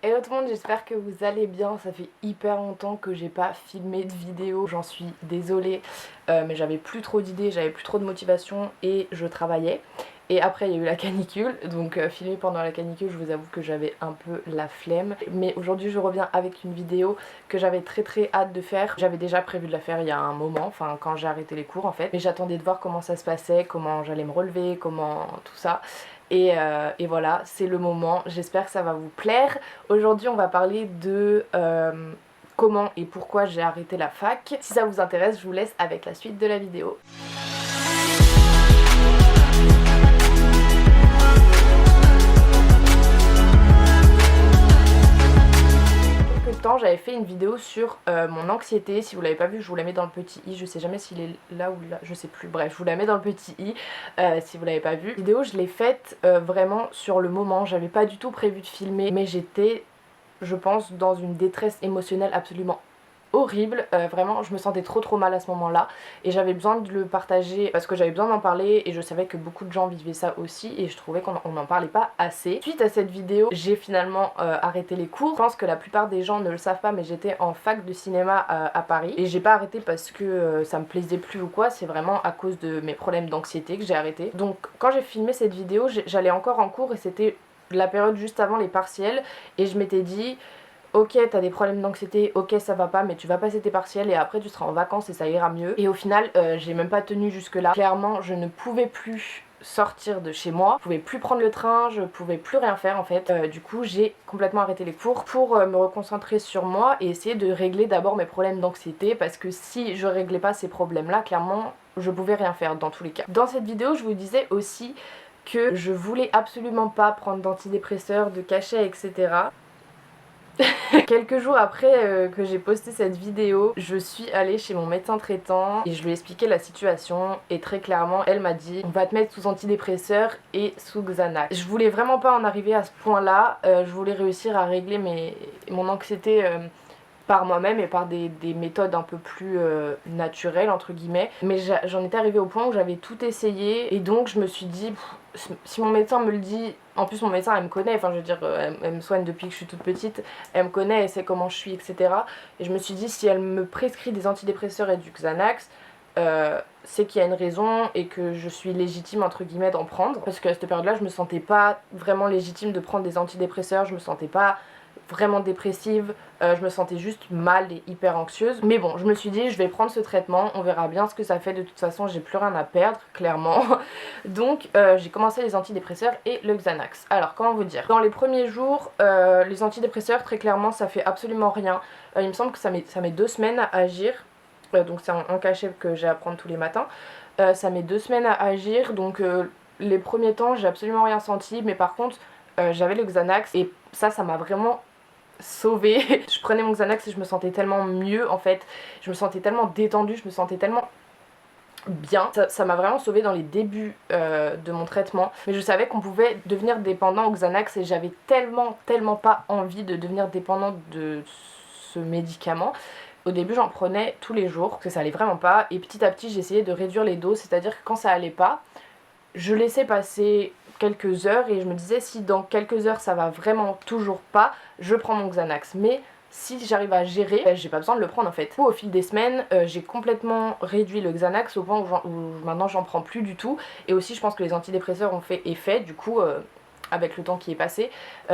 Hello tout le monde, j'espère que vous allez bien. Ça fait hyper longtemps que j'ai pas filmé de vidéo, j'en suis désolée, mais j'avais plus trop d'idées, j'avais plus trop de motivation et je travaillais. Et après il y a eu la canicule, donc filmer pendant la canicule, je vous avoue que j'avais un peu la flemme. Mais aujourd'hui je reviens avec une vidéo que j'avais très hâte de faire. J'avais déjà prévu de la faire il y a un moment, enfin quand j'ai arrêté les cours en fait. Mais j'attendais de voir comment ça se passait, comment j'allais me relever, comment tout ça. Et voilà, c'est le moment, j'espère que ça va vous plaire. Aujourd'hui on va parler de comment et pourquoi j'ai arrêté la fac. Si ça vous intéresse, je vous laisse avec la suite de la vidéo. J'avais fait une vidéo sur mon anxiété. Si vous l'avez pas vu, je vous la mets dans le petit i. Je sais jamais s'il est là ou là, je sais plus. Bref, je vous la mets dans le petit i si vous l'avez pas vu. La vidéo, je l'ai faite vraiment sur le moment. J'avais pas du tout prévu de filmer, mais j'étais, je pense, dans une détresse émotionnelle absolument horrible, vraiment je me sentais trop mal à ce moment là et j'avais besoin de le partager parce que j'avais besoin d'en parler et je savais que beaucoup de gens vivaient ça aussi et je trouvais qu'on n'en parlait pas assez. Suite à cette vidéo, j'ai finalement arrêté les cours. Je pense que la plupart des gens ne le savent pas, mais j'étais en fac de cinéma à Paris et j'ai pas arrêté parce que ça me plaisait plus ou quoi, c'est vraiment à cause de mes problèmes d'anxiété que j'ai arrêté. Donc quand j'ai filmé cette vidéo, j'allais encore en cours et c'était la période juste avant les partiels et je m'étais dit ok, t'as des problèmes d'anxiété, ok ça va pas, mais tu vas passer tes partiels et après tu seras en vacances et ça ira mieux. Et au final, j'ai même pas tenu jusque là. Clairement, je ne pouvais plus sortir de chez moi, je pouvais plus prendre le train, je pouvais plus rien faire en fait. Du coup, j'ai complètement arrêté les cours pour me reconcentrer sur moi et essayer de régler d'abord mes problèmes d'anxiété parce que si je réglais pas ces problèmes-là, clairement, je pouvais rien faire dans tous les cas. Dans cette vidéo, je vous disais aussi que je voulais absolument pas prendre d'antidépresseurs, de cachets, etc. Quelques jours après que j'ai posté cette vidéo, je suis allée chez mon médecin traitant et je lui ai expliqué la situation et très clairement elle m'a dit on va te mettre sous antidépresseur et sous Xanax. Je voulais vraiment pas en arriver à ce point là, je voulais réussir à régler mon anxiété par moi-même et par des méthodes un peu plus naturelles entre guillemets, mais j'en étais arrivée au point où j'avais tout essayé et donc je me suis dit si mon médecin me le dit, en plus mon médecin elle me connaît, enfin je veux dire elle me soigne depuis que je suis toute petite, elle me connaît, elle sait comment je suis, etc. Et je me suis dit si elle me prescrit des antidépresseurs et du Xanax, c'est qu'il y a une raison et que je suis légitime entre guillemets d'en prendre, parce qu'à cette période là je me sentais pas vraiment légitime de prendre des antidépresseurs, je me sentais pas vraiment dépressive, je me sentais juste mal et hyper anxieuse. Mais bon, je me suis dit je vais prendre ce traitement, on verra bien ce que ça fait, de toute façon j'ai plus rien à perdre, clairement. Donc j'ai commencé les antidépresseurs et le Xanax. Alors comment vous dire, dans les premiers jours, les antidépresseurs très clairement ça fait absolument rien. Il me semble que ça met 2 semaines à agir, donc c'est un cachet que j'ai à prendre tous les matins. Ça met 2 semaines à agir, donc les premiers temps j'ai absolument rien senti, mais par contre j'avais le Xanax et ça m'a vraiment sauvée. Je prenais mon Xanax et je me sentais tellement mieux en fait, je me sentais tellement détendue, je me sentais tellement bien. Ça m'a vraiment sauvée dans les débuts de mon traitement, mais je savais qu'on pouvait devenir dépendant au Xanax et j'avais tellement pas envie de devenir dépendante de ce médicament. Au début j'en prenais tous les jours, parce que ça allait vraiment pas, et petit à petit j'essayais de réduire les doses, c'est-à-dire que quand ça allait pas, je laissais passer quelques heures et je me disais si dans quelques heures ça va vraiment toujours pas, je prends mon Xanax. Mais si j'arrive à gérer, j'ai pas besoin de le prendre en fait. Au fil des semaines, j'ai complètement réduit le Xanax au point où maintenant j'en prends plus du tout. Et aussi je pense que les antidépresseurs ont fait effet du coup avec le temps qui est passé.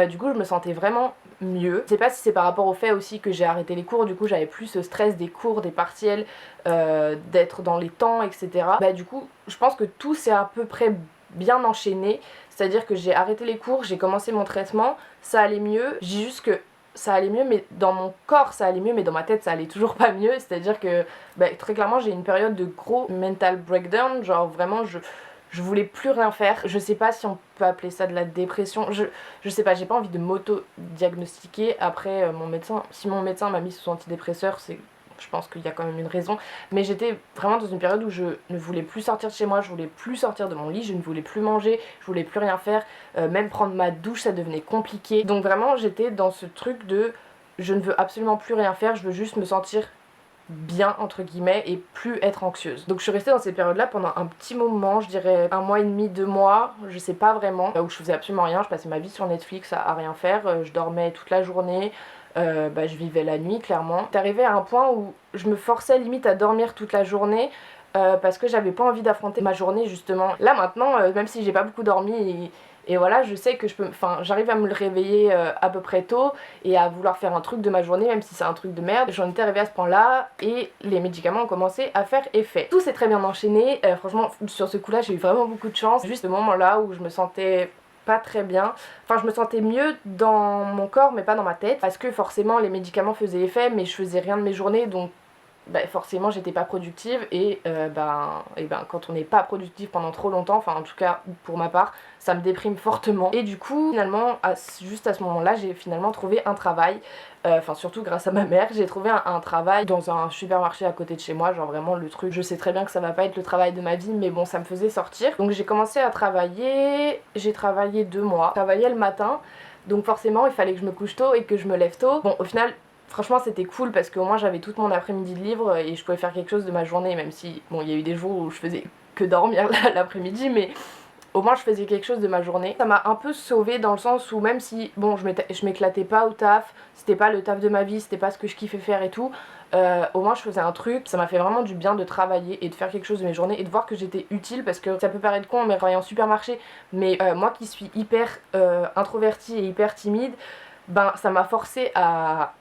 Du coup je me sentais vraiment mieux. Je sais pas si c'est par rapport au fait aussi que j'ai arrêté les cours, du coup j'avais plus ce stress des cours, des partiels, d'être dans les temps, etc. Bah du coup je pense que tout s'est à peu près bien enchaîné, c'est-à-dire que j'ai arrêté les cours, j'ai commencé mon traitement, ça allait mieux, j'ai juste que ça allait mieux, mais dans mon corps ça allait mieux, mais dans ma tête ça allait toujours pas mieux, c'est-à-dire que très clairement j'ai une période de gros mental breakdown, genre vraiment je voulais plus rien faire. Je sais pas si on peut appeler ça de la dépression, je sais pas, j'ai pas envie de m'auto-diagnostiquer. Après mon médecin, si mon médecin m'a mis sous antidépresseur, je pense qu'il y a quand même une raison, mais j'étais vraiment dans une période où je ne voulais plus sortir de chez moi, je voulais plus sortir de mon lit, je ne voulais plus manger, je voulais plus rien faire, même prendre ma douche ça devenait compliqué. Donc vraiment j'étais dans ce truc de je ne veux absolument plus rien faire, je veux juste me sentir bien entre guillemets et plus être anxieuse. Donc je suis restée dans ces périodes là pendant un petit moment, je dirais 1 mois et demi, 2 mois, je sais pas vraiment, où je faisais absolument rien, je passais ma vie sur Netflix à rien faire, je dormais toute la journée, je vivais la nuit clairement. C'est arrivé à un point où je me forçais limite à dormir toute la journée parce que j'avais pas envie d'affronter ma journée justement. Là maintenant, même si j'ai pas beaucoup dormi et voilà, je sais que j'arrive à me le réveiller à peu près tôt et à vouloir faire un truc de ma journée, même si c'est un truc de merde. J'en étais arrivée à ce point-là et les médicaments ont commencé à faire effet. Tout s'est très bien enchaîné, franchement sur ce coup-là j'ai eu vraiment beaucoup de chance. Juste ce moment-là où je me sentais pas très bien, enfin je me sentais mieux dans mon corps mais pas dans ma tête, parce que forcément les médicaments faisaient effet mais je faisais rien de mes journées, donc forcément j'étais pas productive et quand on n'est pas productif pendant trop longtemps, enfin en tout cas pour ma part, ça me déprime fortement. Et du coup finalement juste à ce moment là j'ai finalement trouvé un travail, surtout grâce à ma mère, j'ai trouvé un travail dans un supermarché à côté de chez moi, genre vraiment le truc, je sais très bien que ça va pas être le travail de ma vie mais bon ça me faisait sortir. Donc j'ai commencé à travailler, j'ai travaillé 2 mois, je travaillais le matin, donc forcément il fallait que je me couche tôt et que je me lève tôt. Bon au final franchement c'était cool parce qu'au moins j'avais tout mon après-midi de libre et je pouvais faire quelque chose de ma journée, même si bon il y a eu des jours où je faisais que dormir l'après-midi, mais au moins je faisais quelque chose de ma journée. Ça m'a un peu sauvée dans le sens où même si bon je m'éclatais pas au taf, c'était pas le taf de ma vie, c'était pas ce que je kiffais faire et tout, au moins je faisais un truc. Ça m'a fait vraiment du bien de travailler et de faire quelque chose de mes journées et de voir que j'étais utile, parce que ça peut paraître con mais travailler en supermarché, mais moi qui suis hyper introvertie et hyper timide, ça m'a forcée à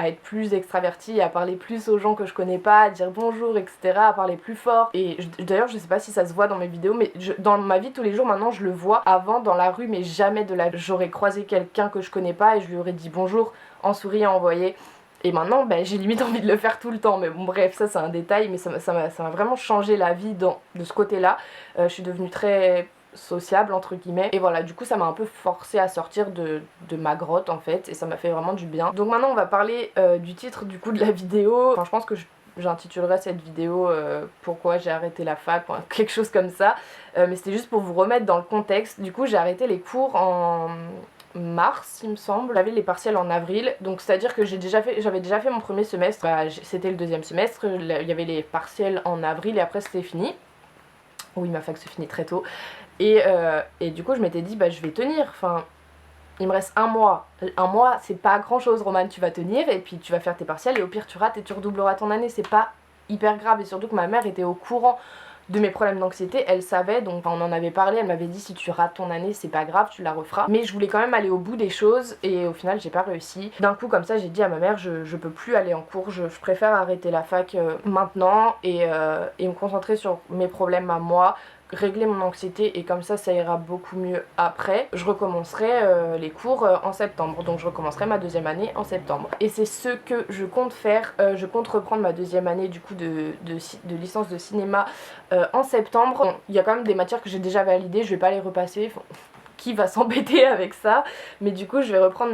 être plus extravertie, à parler plus aux gens que je connais pas, à dire bonjour, etc., à parler plus fort. Et d'ailleurs je sais pas si ça se voit dans mes vidéos, mais dans ma vie de tous les jours maintenant je le vois. Avant dans la rue, mais jamais de la... J'aurais croisé quelqu'un que je connais pas et je lui aurais dit bonjour en souriant, en voyez. Et maintenant j'ai limite envie de le faire tout le temps, mais bon bref, ça c'est un détail, mais ça m'a vraiment changé la vie de ce côté là. Je suis devenue très sociable entre guillemets, et voilà, du coup ça m'a un peu forcé à sortir de ma grotte en fait, et ça m'a fait vraiment du bien. Donc maintenant on va parler du titre du coup de la vidéo. Enfin je pense que j'intitulerai cette vidéo pourquoi j'ai arrêté la fac, quelque chose comme ça, mais c'était juste pour vous remettre dans le contexte. Du coup j'ai arrêté les cours en mars il me semble, j'avais les partiels en avril, donc c'est à dire que j'avais déjà fait mon premier semestre, c'était le deuxième semestre, il y avait les partiels en avril et après c'était fini. Oui, ma fac se finit très tôt. Et du coup je m'étais dit je vais tenir, enfin il me reste 1 mois. 1 mois c'est pas grand chose Romane, tu vas tenir et puis tu vas faire tes partiels et au pire tu rates et tu redoubleras ton année, c'est pas hyper grave. Et surtout que ma mère était au courant de mes problèmes d'anxiété, elle savait, donc on en avait parlé, elle m'avait dit si tu rates ton année c'est pas grave, tu la referas. Mais je voulais quand même aller au bout des choses et au final j'ai pas réussi. D'un coup comme ça j'ai dit à ma mère je peux plus aller en cours, je préfère arrêter la fac maintenant et me concentrer sur mes problèmes à moi, régler mon anxiété, et comme ça ira beaucoup mieux après. Je recommencerai les cours en septembre, donc je recommencerai ma deuxième année en septembre. Et c'est ce que je compte faire, je compte reprendre ma deuxième année du coup de licence de cinéma en septembre. Bon, il y a quand même des matières que j'ai déjà validées, je vais pas les repasser, qui va s'embêter avec ça, mais du coup je vais reprendre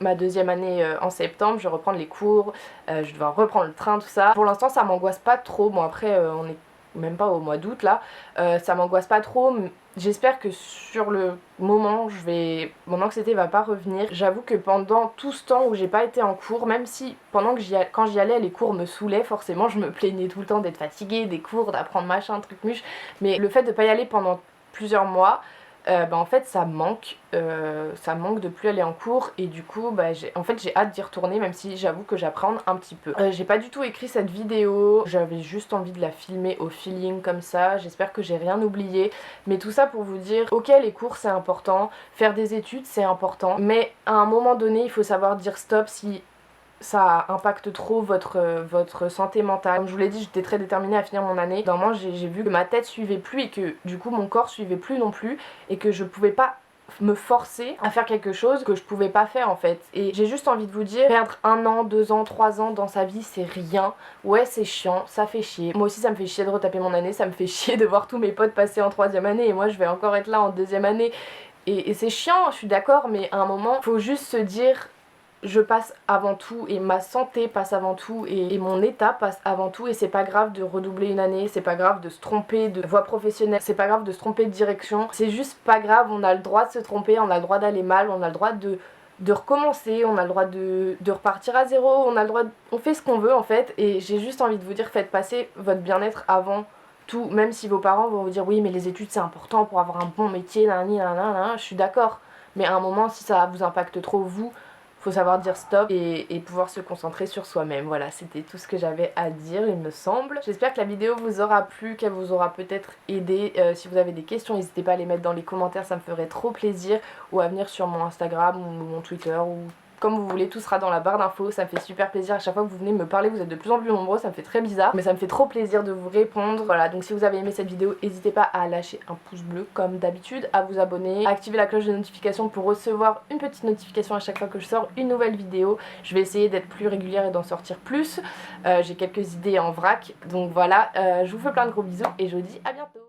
ma deuxième année en septembre, je vais reprendre les cours, je dois reprendre le train, tout ça. Pour l'instant ça m'angoisse pas trop, bon après on est même pas au mois d'août là, ça m'angoisse pas trop. J'espère que sur le moment mon anxiété va pas revenir. J'avoue que pendant tout ce temps où j'ai pas été en cours, même si quand j'y allais les cours me saoulaient, forcément je me plaignais tout le temps d'être fatiguée des cours, d'apprendre machin truc muche, mais le fait de pas y aller pendant plusieurs mois, en fait ça manque de plus aller en cours, et du coup j'ai hâte d'y retourner, même si j'avoue que j'apprends un petit peu. J'ai pas du tout écrit cette vidéo, j'avais juste envie de la filmer au feeling comme ça, j'espère que j'ai rien oublié, mais tout ça pour vous dire ok les cours c'est important, faire des études c'est important, mais à un moment donné il faut savoir dire stop si ça impacte trop votre santé mentale. Comme je vous l'ai dit, j'étais très déterminée à finir mon année. D'un moment j'ai vu que ma tête suivait plus et que du coup mon corps suivait plus non plus, et que je pouvais pas me forcer à faire quelque chose que je pouvais pas faire en fait. Et j'ai juste envie de vous dire, perdre 1 an, 2 ans, 3 ans dans sa vie c'est rien. Ouais c'est chiant, ça fait chier. Moi aussi ça me fait chier de retaper mon année, ça me fait chier de voir tous mes potes passer en 3e année et moi je vais encore être là en 2e année. Et c'est chiant, je suis d'accord, mais à un moment faut juste se dire je passe avant tout et ma santé passe avant tout et mon état passe avant tout, et c'est pas grave de redoubler une année, c'est pas grave de se tromper de voie professionnelle, c'est pas grave de se tromper de direction, c'est juste pas grave, on a le droit de se tromper, on a le droit d'aller mal, on a le droit de de recommencer, on a le droit de repartir à zéro, on fait ce qu'on veut en fait, et j'ai juste envie de vous dire, faites passer votre bien-être avant tout, même si vos parents vont vous dire oui mais les études c'est important pour avoir un bon métier, je suis d'accord, mais à un moment si ça vous impacte trop vous, faut savoir dire stop et pouvoir se concentrer sur soi-même. Voilà, c'était tout ce que j'avais à dire, il me semble. J'espère que la vidéo vous aura plu, qu'elle vous aura peut-être aidé. Si vous avez des questions, n'hésitez pas à les mettre dans les commentaires, ça me ferait trop plaisir. Ou à venir sur mon Instagram ou mon Twitter ou comme vous voulez, tout sera dans la barre d'infos, ça me fait super plaisir à chaque fois que vous venez me parler, vous êtes de plus en plus nombreux, ça me fait très bizarre, mais ça me fait trop plaisir de vous répondre. Voilà, donc si vous avez aimé cette vidéo, n'hésitez pas à lâcher un pouce bleu comme d'habitude, à vous abonner, à activer la cloche de notification pour recevoir une petite notification à chaque fois que je sors une nouvelle vidéo. Je vais essayer d'être plus régulière et d'en sortir plus, j'ai quelques idées en vrac, donc voilà, je vous fais plein de gros bisous et je vous dis à bientôt.